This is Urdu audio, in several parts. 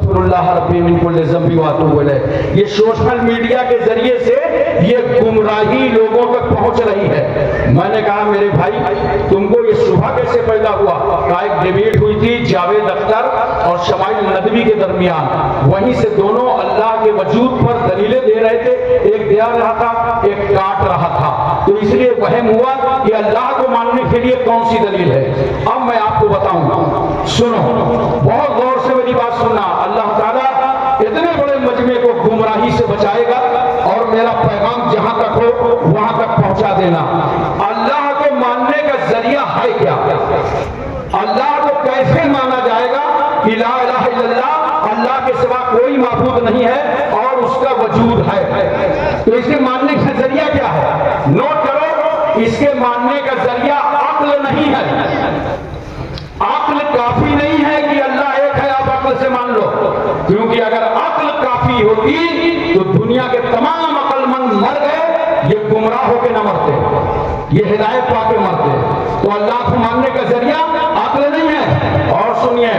اللہ ربی من کل ذنب واتوب الیہ۔ یہ سوشل میڈیا کے ذریعے سے یہ گمراہی لوگوں تک پہنچ رہی ہے۔ میں نے کہا میرے بھائی تم کو یہ صبح کیسے پیدا ہوا؟ کہا ایک ڈیبیٹ ہوئی تھی جاوید اختر اور شمائل ندوی کے درمیان، وہیں سے دونوں اللہ کے وجود پر دلیلیں دے رہے تھے، ایک دے رہا تھا ایک کاٹ رہا تھا، تو اس لیے وہم ہوا کہ اللہ کو ماننے کے لیے کون سی دلیل ہے۔ اب میں آپ کو بتاؤں گا، سنو بہت غور سے میری بات سننا۔ اللہ تعالیٰ اتنے بڑے مجمع کو گمراہی سے بچائے گا اور میرا پیغام جہاں تک ہو وہاں تک پہنچا دینا۔ اللہ کو ماننے کا ذریعہ ہے کیا؟ اللہ کو کیسے مانا جائے گا کہ لا الہ الا اللہ، اللہ کے سوا کوئی معبود نہیں ہے اور اس کا وجود ہے، تو اسے ماننے کا ذریعہ کیا ہے؟ نوٹ کرو، اس کے ماننے کا ذریعہ عقل نہیں ہے۔ عقل کافی نہیں ہے کہ اللہ ایک ہے آپ عقل سے مان لو، کیونکہ اگر عقل کافی ہوتی تو دنیا کے تمام عقل مند مر گئے، یہ گمراہ ہو کے نہ مرتے، یہ ہدایت پا کے مرتے۔ تو اللہ کو ماننے کا ذریعہ عقل نہیں ہے، اور سنیے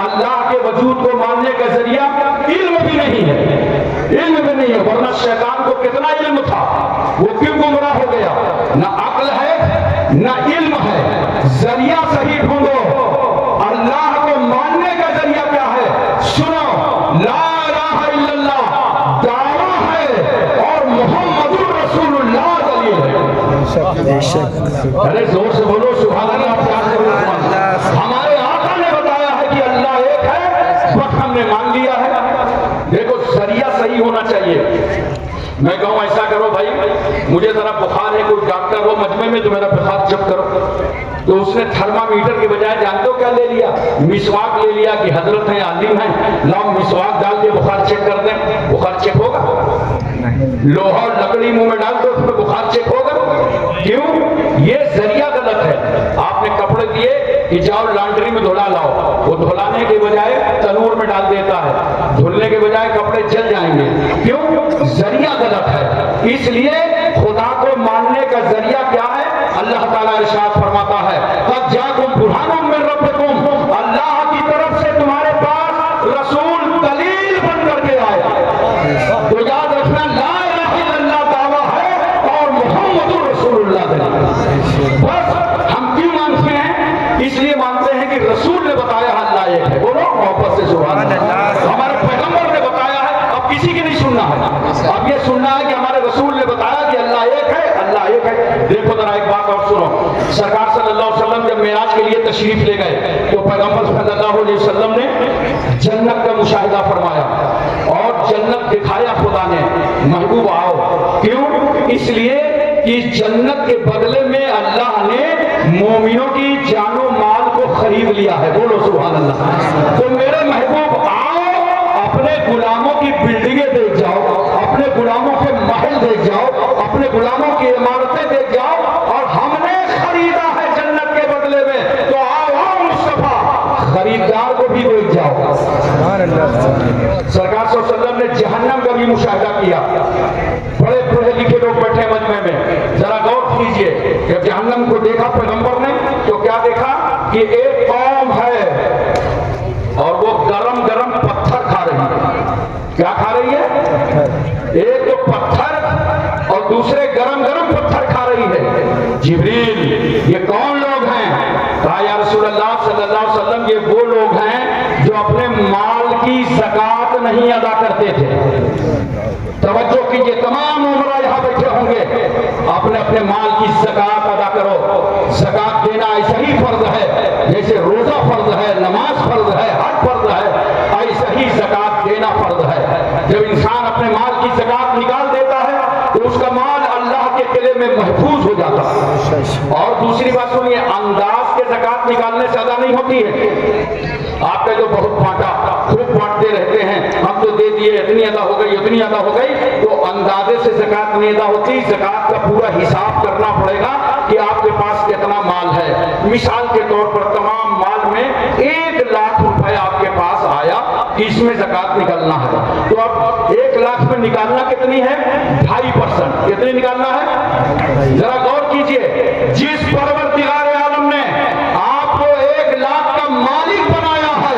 اللہ کے وجود کو ماننے کا ذریعہ علم بھی نہیں ہے، علم بھی نہیں ہے، ورنہ شیطان کو کتنا علم تھا، وہ کیوں گمراہ ہو گیا؟ نہ عقل ہے نہ علم ہے۔ ذریعہ صحیح ڈھونڈو، اللہ کو ماننے کا ذریعہ کیا ہے؟ سنو، لا الہ الا اللہ دعویٰ ہے اور محمد رسول اللہ دلیل ہے۔ ارے زور سے بولو سبحان اللہ، پیار سے بولو سبحان اللہ۔ ہمارے آقا نے بتایا ہے کہ اللہ ایک ہے، بس ہم نے مان لیا ہے۔ دیکھو ذریعہ صحیح ہونا چاہیے۔ میں کہوں ایسا کرو بھائی، مجھے ذرا بخار ہے، کوئی ڈاکٹر ہو مجمع میں تو میرا بخار چیک کرو، تو اس نے تھرمامیٹر کے بجائے جانتے ہو کیا لے لیا؟ مسواک لے لیا کہ حضرت ہیں عالم ہیں، لاؤ مسواک ڈال کے بخار چیک کر دیں، بخار چیک ہوگا؟ لوہا اور لکڑی منہ میں ڈال دو اس میں بخار چیک ہوگا؟ کیوں؟ یہ ذریعہ غلط ہے۔ آپ نے کپڑے دیے کہ جاؤ لانڈری میں دھلا لاؤ، وہ دھلانے کے بجائے تنور میں ڈال دیتا ہے، دھلنے کے بجائے کپڑے جل جائیں گے۔ کیوں؟ ذریعہ غلط ہے۔ اس لیے خدا کو ماننے کا ذریعہ کیا ہے؟ اللہ تعالیٰ ارشاد فرماتا ہے قد جاءکم برہان من ربکم، اللہ کی طرف سے تمہارے پاس رسول دلیل بن کر کے آیا۔ تو یاد رکھنا لا الہ الا اللہ دعویٰ ہے اور محمد رسول اللہ دلیل۔ بس ہم کیوں مانتے ہیں؟ اس لیے مانتے ہیں کہ رسول نے بتایا اللہ ایک ہے۔ بولو محبت سے سبحان اللہ۔ ہمارے پیغمبر نے بتایا ہے، اب کسی کی نہیں سننا ہے، اب یہ سننا ہے کہ ہمارے رسول نے بتایا کہ اللہ ایک ہے، اللہ ایک ہے۔ دیکھو ذرا ایک بات اور سنو، سرکار صلی اللہ علیہ وسلم جب معراج کے لیے تشریف لے گئے تو پیغمبر صلی اللہ علیہ وسلم نے جنت کا مشاہدہ فرمایا اور جنت دکھایا خدا نے، محبوب آؤ۔ کیوں؟ اس لیے کہ جنت کے بدلے میں اللہ نے مومنوں کی جان و مال کو خرید لیا ہے۔ بولو سبحان اللہ۔ تو میرے محبوب آؤ، اپنے غلاموں کی بلڈنگیں دیکھ جاؤ، اپنے غلاموں کے محل دیکھ جاؤ، اپنے غلاموں کی عمارتیں دیکھ جاؤ، اور ہم نے خریدا ہے جنت کے بدلے میں، تو آؤ مصطفیٰ خریدار کو بھی دیکھ جاؤ۔ سرکار صلی اللہ علیہ وسلم نے جہنم کا بھی مشاہدہ کیا۔ بڑے پڑھے لکھے لوگ بیٹھے مجمع میں، ذرا غور کیجئے، جب جہنم کو دیکھا پیغمبر نے تو کیا دیکھا کہ ایک قوم ہے اور وہ گرم گرم پتھر کھا رہی ہے۔ کیا کھا رہی ہے؟ ایک تو پتھر اور دوسرے گرم گرم پتھر کھا رہی ہے۔ جبریل یہ کون لوگ ہیں؟ کہا یا رسول اللہ صلی اللہ علیہ وسلم یہ وہ لوگ ہیں جو اپنے مال کی زکوٰۃ نہیں ادا کرتے تھے۔ توجہ کیجئے، تمام عمرہ یہاں بیٹھے ہوں گے، اپنے اپنے مال کی زکوٰۃ ادا کرو۔ زکوٰۃ دینا ایسا ہی فرض ہے جیسے روزہ فرض ہے، نماز فرض ہے، حج فرض ہے، ایسا ہی زکوٰۃ دینا فرض ہے۔ جب انسان اپنے مال کی زکوٰۃ نکال دیتا ہے تو اس کا مال اللہ کے قلعے میں محفوظ ہو جاتا ہے۔ اور دوسری بات سنیے، انداز کے زکوٰۃ نکالنے سے ادا نہیں ہوتی ہے۔ آپ کا جو بہت بانٹا، خوب بانٹتے رہتے ہیں، ہم تو دے دیے، اتنی ادا ہو گئی اتنی ادا ہو گئی، تو اندازے سے زکوٰۃ نہیں ادا ہوتی۔ زکوٰۃ کا پورا حساب کرنا پڑے گا کہ آپ کے پاس کتنا مال ہے۔ مثال کے طور پر تمام مال میں 1 لاکھ روپے آپ کے پاس آیا، اس میں زکوٰۃ نکالنا ہے، تو اب 1 لاکھ میں نکالنا کتنی ہے؟ 2.5%۔ کتنی نکالنا ہے؟ ذرا غور کیجئے، جس پروردگار عالم نے آپ کو 1 لاکھ کا مالک بنایا ہے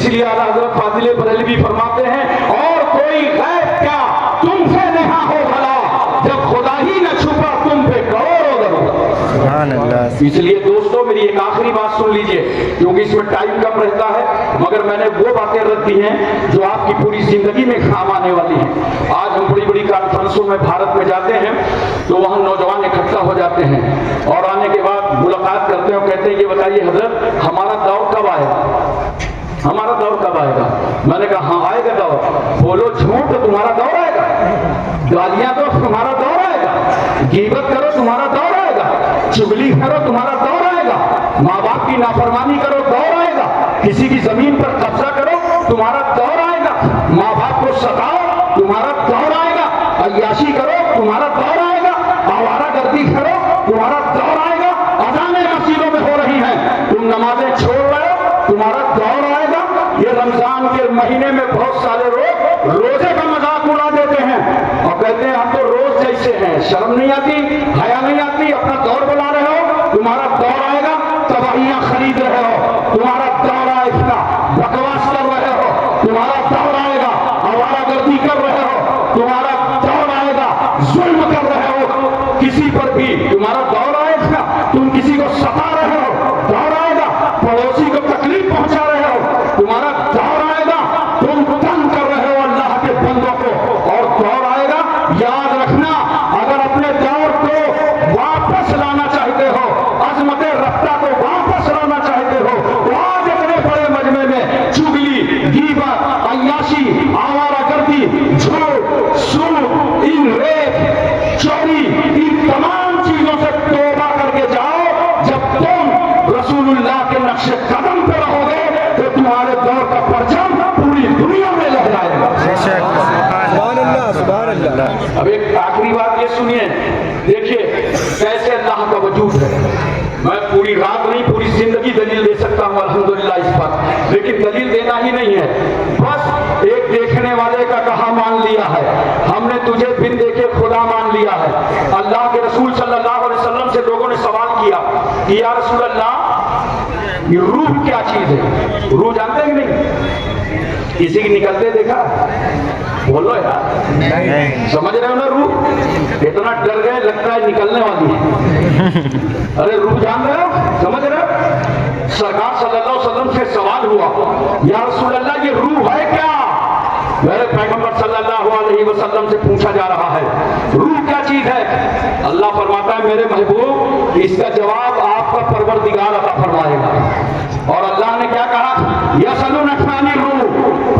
اس لیے اعلیٰ حضرت فاضل بریلوی فرماتے ہیں اور کوئی غیب کیا تم سے نہا ہو بھلا جب خدا ہی نہ چھپا تم پہ کروڑوں درود۔ سبحان اللہ۔ اس لیے دوستو میری ایک آخری بات سن لیجئے کیونکہ اس میں ٹائم کم رہتا ہے، مگر میں نے وہ باتیں رکھ دی ہیں جو آپ کی پوری زندگی میں کام آنے والی ہیں۔ آج ہم بڑی بڑی کانفرنسوں میں بھارت میں جاتے ہیں تو وہاں نوجوان اکٹھا ہو جاتے ہیں اور آنے کے بعد ملاقات کرتے ہیں اور کہتے ہیں یہ بتائیے حضرت ہمارا دور کب آئے گا، ہمارا دور کب آئے گا؟ میں نے کہا ہاں آئے گا دور۔ بولو جھوٹ تو تمہارا دور آئے گا، گالیاں دو تمہارا دور آئے گا، غیبت کرو تمہارا دور آئے گا، چغلی کرو تمہارا دور آئے گا، ماں باپ کی نافرمانی کرو دور آئے گا، کسی کی زمین پر قبضہ کرو تمہارا دور آئے گا، ماں باپ کو ستاؤ تمہارا دور آئے گا، عیاشی کرو تمہارا دور آئے گا، آوارہ گردی کرو تمہارا دور آئے گا، اذانیں مسجدوں میں ہو رہی ہیں تم نمازیں چھوڑ رہے ہو تمہارا دور آئے گا۔ یہ رمضان کے مہینے میں بہت سارے لوگ روزے کا مذاق اڑا دیتے ہیں اور کہتے ہیں ہم تو روز جیسے ہیں، شرم نہیں آتی، حیا نہیں آتی، اپنا دور بلا رہے ہو تمہارا دور آئے گا، تباہیاں خرید رہے ہو تمہارا دور آئے گا، بکواس کر رہے ہو تمہارا دور آئے گا، آوارہ گردی کر رہے ہو تمہارا دور آئے گا، ظلم کر رہے ہو کسی پر بھی تمہارا دور آئے گا، تم کسی کو ستا رہے ہو دور آئے گا، پڑوسی کو تکلیف پہنچا رہے ہو تمہارا دور آئے گا، تم تنگ کر رہے ہو اللہ کے بندوں کو اور دور آئے گا۔ یاد رکھنا اگر اپنے دور کو واپس لانا چاہتے ہو، عظمت رفتہ کو واپس لانا چاہتے ہو تو آج اتنے بڑے مجمع میں چغلی، غیبت، عیاشی، آوارہ گردی، جھوٹ، سود، ریپ، چوری، ان تمام چیزوں سے توبہ کر کے جاؤ۔ جب تم رسول اللہ کے نقش قدم پہ رہو گے تو تمہارے دور کا پرچم پوری دنیا میں لہرائے گا۔ سبحان اللہ، سبحان اللہ۔ اب ایک آخری بات یہ سنیے، دیکھیے کیسے اللہ کا وجود ہے۔ میں پوری رات نہیں پوری زندگی دلیل دے سکتا ہوں الحمدللہ اس پر، لیکن دلیل دینا ہی نہیں ہے، بس ایک دیکھنے والے کا کہا مان لیا ہے، ہم نے تجھے بن دیکھے خدا مان لیا ہے۔ اللہ کے رسول صلی اللہ علیہ وسلم سے لوگوں نے سوال کیا کہ یا رسول اللہ یہ روح کیا چیز ہے؟ روح جانتے ہیں کہ نہیں؟ کسی کی نکلتے دیکھا؟ بولو یار، سمجھ رہے ہو نا روح؟ اتنا ڈر گئے لگتا ہے نکلنے والی ہے۔ ارے روح جان رہے ہو، سمجھ رہے ہو؟ سرکار صلی اللہ علیہ وسلم سے سوال ہوا یا رسول اللہ یہ روح ہے کیا؟ میرے پیغمبر صلی اللہ علیہ وسلم سے پوچھا جا رہا ہے روح کیا چیز ہے؟ اللہ فرماتا ہے میرے محبوب اس کا جواب آپ کا پروردگار عطا فرمائے گا۔ اور اللہ نے کیا کہا؟ یسألونک عن الروح،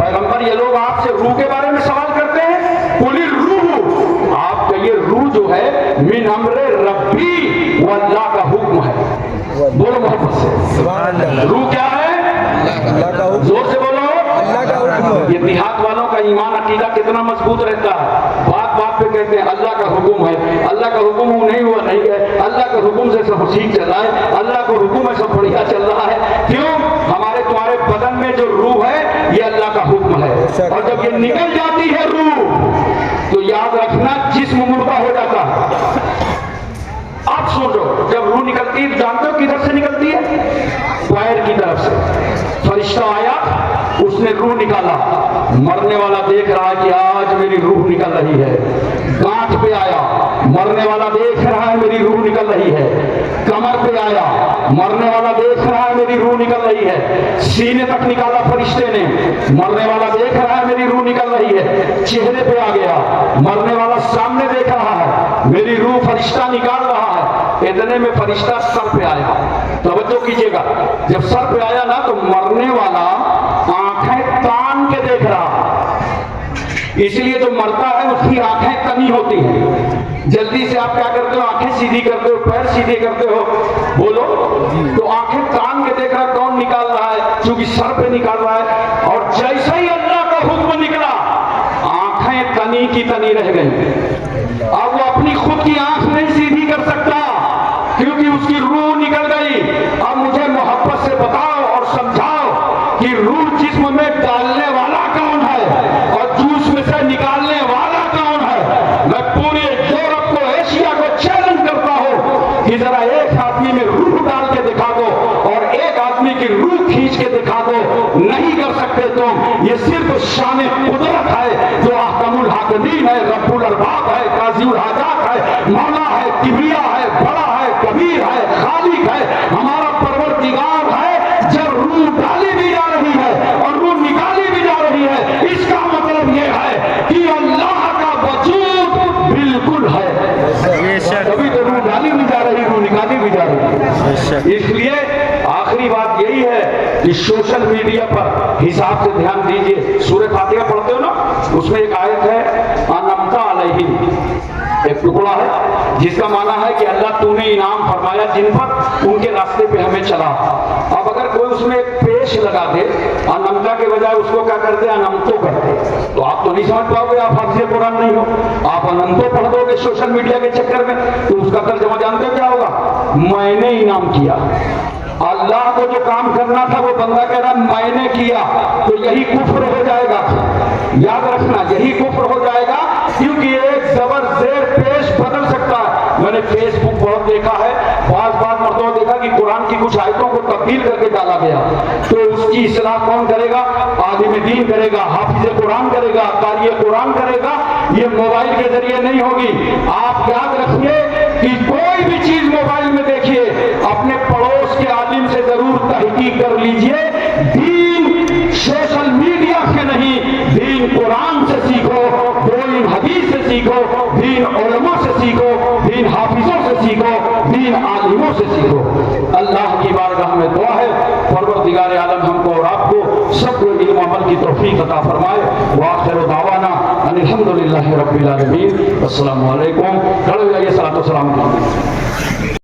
پیغمبر یہ لوگ آپ سے روح کے بارے میں سوال کرتے ہیں، قل الروح، آپ کا یہ روح جو ہے من امر ربی، وہ اللہ کا حکم ہے۔ بولو محبت سے سبحان اللہ۔ روح کیا ہے؟ اللہ کا حکم، زور سے بولو۔ اللہ کا حکم۔ یہ دیہات والوں کا ایمان عقیدہ کتنا مضبوط رہتا ہے، بات بات پہ کہتے ہیں اللہ کا حکم ہے، اللہ کا حکم نہیں ہوا نہیں ہے، اللہ کا حکم سے سب ٹھیک چل رہا ہے، اللہ کا حکم ہے سب بڑھیا چل رہا ہے۔ کیوں؟ ہمارے تمہارے بدن میں جو روح ہے یہ اللہ کا حکم ہے، اور جب یہ نکل جاتی ہے روح تو یاد رکھنا جسم مردہ ہو جاتا ہے۔ آپ سوچو جب روح نکلتی ہے جانتے ہو کدھر سے نکلتی ہے؟ پیر کی طرف سے۔ فرشتہ آیا اس نے روح نکالا، مرنے والا دیکھ رہا ہے کہ آج میری روح نکل رہی ہے۔ گانٹھ پہ آیا، مرنے والا دیکھ رہا ہے میری روح نکل رہی ہے۔ کمر پہ آیا، مرنے والا دیکھ رہا ہے میری روح نکل رہی ہے۔ سینے تک نکالا فرشتے نے، مرنے والا دیکھ رہا ہے میری روح نکل رہی ہے۔ چہرے پہ آ گیا، مرنے والا سامنے دیکھ رہا ہے میری روح فرشتہ نکال رہا ہے۔ اتنے میں فرشتہ سر پہ آیا، توجہ کیجیے گا، جب سر پہ آیا نا تو مرنے والا آنکھیں تان کے دیکھ رہا، اس لیے جو مرتا ہے اس کی آنکھیں تنی ہوتی ہیں۔ جلدی سے آپ کیا کرتے ہو؟ آنکھیں سیدھی کرتے ہو، پیر سیدھے کرتے ہو، بولو تو آنکھیں تان کے دیکھ رہا کون نکال رہا ہے؟ چونکہ سر پہ نکال رہا ہے، اور جیسے ہی اللہ کا حکم نکلا آنکھیں تنی کی تنی رہ گئی۔ اب وہ اپنی خود کی آنکھ نہیں سیدھی کر سکتا کیونکہ اس کی روح نکل گئی۔ اب مجھے محبت سے بتاؤ اور سمجھاؤ کہ روح جسم میں ڈالنے والا کون ہے اور جوس میں سے نکالنے والا کون ہے؟ میں پورے یورپ کو، ایشیا کو چیلنج کرتا ہوں کہ ذرا ایک آدمی میں روح ڈال کے دکھا دو اور ایک آدمی کی روح کھینچ کے دکھا دو، نہیں کر سکتے۔ یہ صرف شان قدرت ہے جو احکم الحاکمین ہے، رب الارباب ہے، قاضی الحاجات ہے، مولا ہے، کبریا ہے، بڑا ہے، کبیر ہے، خالق ہے، ہمارا پروردگار ہے۔ جب روح ڈالی بھی جا رہی ہے اور روح نکالی بھی جا رہی ہے، اس کا مطلب یہ ہے کہ اللہ کا وجود بالکل ہے۔ کبھی تو روح ڈالی بھی جا رہی، روح نکالی بھی جا رہی۔ اس لیے آخری بات یہی ہے کہ سوشل میڈیا پر حساب سے دھیان دیجئے۔ سورۃ فاتحہ پڑھتے ہو نا، اس میں ایک آیت ہے انعمت علیہم، ایک ٹکڑا ہے جس کا معنی ہے کہ اللہ تو نے انعام فرمایا جن پر، ان کے راستے پہ ہمیں چلا۔ اب اگر کوئی اس میں ایک پیش لگا دے، انمتا کے بجائے اس کو کیا کرتے ہیں، انمتو کرتے، تو آپ تو نہیں سمجھ پاؤ گے، آپ حافظ قرآن نہیں ہو۔ آپ انمتو پڑھ دو گے سوشل میڈیا کے چکر میں، تو اس کا ترجمہ جانتے ہو کیا ہوگا، میں نے انعام کیا۔ اللہ کو جو کام کرنا تھا وہ بندہ کہہ رہا میں نے کیا، تو یہی کفر ہو جائے گا۔ یاد رکھنا یہی کفر ہو جائے گا، کیونکہ ایک زبر زیر پیش بدل سکتا ہے۔ میں نے فیس بک بہت دیکھا ہے، بعض مرتبہ دیکھا کہ قرآن کی کچھ آیتوں کو تبدیل کر کے ڈالا گیا، تو اس کی اصلاح کون کرے گا، عالم دین کرے گا، حافظ قرآن کرے گا، قاری قرآن کرے گا، یہ موبائل کے ذریعے نہیں ہوگی۔ آپ یاد رکھیے کہ کوئی بھی چیز موبائل میں دیکھیے، اپنے پڑوس کے عالم سے ضرور تحقیق کر لیجئے۔ دین سوشل میڈیا سے نہیں، دین قرآن سے سیکھو، دین حدیث سے سیکھو، دین علماء سے سیکھو، دین حافظوں سے سیکھو، دین عالموں سے سیکھو۔ اللہ کی بارگاہ میں دعا ہے پروردگار عالم ہم کو اور آپ کو سب کو علم و عمل کی توفیق عطا فرمائے۔ وآخر دعوانا ان الحمدللہ رب العالمین۔ السلام علیکم۔ کھڑے ہو جائیے، صلاۃ و سلام۔